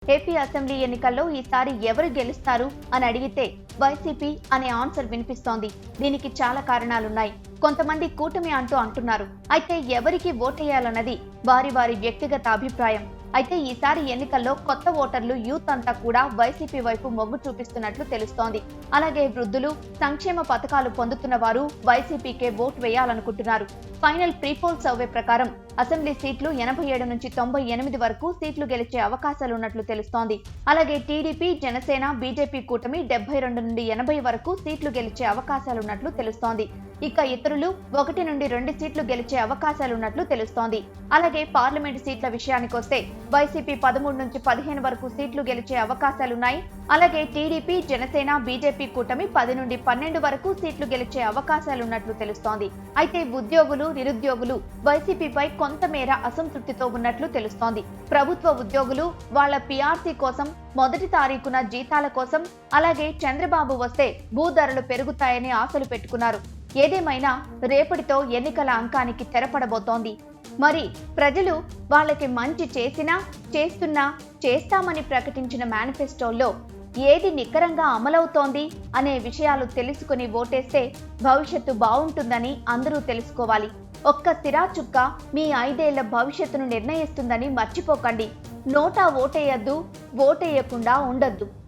AP assembly ఎన్నికల్లో ఈసారి ఎవరు గెలుస్తారు అని అడిగితే వైసీపీ అనే ఆన్సర్ వినిపిస్తోంది. దీనికి చాలా కారణాలున్నాయి. కొంతమంది కూటమి అంటున్నారు. అయితే ఎవరికి ఓటేయాలన్నది వారి వారి వ్యక్తిగత అభిప్రాయం. అయితే ఈసారి ఎన్నికల్లో కొత్త ఓటర్లు యూత్ అంతా కూడా వైసీపీ వైపు మొగ్గు చూపిస్తున్నట్లు తెలుస్తోంది. అలాగే వృద్ధులు, సంక్షేమ పథకాలు పొందుతున్న వారు వైసీపీకే ఓటు వేయాలనుకుంటున్నారు. ఫైనల్ ప్రీపోల్ సర్వే ప్రకారం అసెంబ్లీ సీట్లు 87 నుంచి 98 వరకు సీట్లు గెలిచే అవకాశాలున్నట్లు తెలుస్తోంది. అలాగే టీడీపీ, జనసేన, బీజేపీ కూటమి 72 నుండి 80 వరకు సీట్లు గెలిచే అవకాశాలున్నట్లు తెలుస్తోంది. ఇక ఇతరులు 1 నుండి 2 సీట్లు గెలిచే అవకాశాలున్నట్లు తెలుస్తోంది. అలాగే పార్లమెంటు సీట్ల విషయానికొస్తే వైసీపీ 13 నుంచి 15 వరకు సీట్లు గెలిచే అవకాశాలున్నాయి. అలాగే టీడీపీ, జనసేన, బీజేపీ కూటమి 10 నుండి 12 వరకు సీట్లు గెలిచే అవకాశాలున్నట్లు తెలుస్తోంది. అయితే ఉద్యోగులు, నిరుద్యోగులు వైసీపీపై కొంతమేర అసంతృప్తితో ఉన్నట్లు తెలుస్తోంది. ప్రభుత్వ ఉద్యోగులు వాళ్ల పీఆర్సీ కోసం, మొదటి తారీఖున జీతాల కోసం, అలాగే చంద్రబాబు వస్తే భూధరలు పెరుగుతాయని ఆశలు పెట్టుకున్నారు. ఏదేమైనా రేపటితో ఎన్నికల అంకానికి తెరపడబోతోంది. మరి ప్రజలు వాళ్ళకి మంచి చేస్తామని ప్రకటించిన మేనిఫెస్టోల్లో ఏది నికరంగా అమలవుతోంది అనే విషయాలు తెలుసుకుని ఓటేస్తే భవిష్యత్తు బాగుంటుందని అందరూ తెలుసుకోవాలి. ఒక్క సిరా చుక్క మీ 5 ఏళ్ల భవిష్యత్తును నిర్ణయిస్తుందని మర్చిపోకండి. నోటా ఓటేయద్దు, ఓటేయకుండా ఉండద్దు.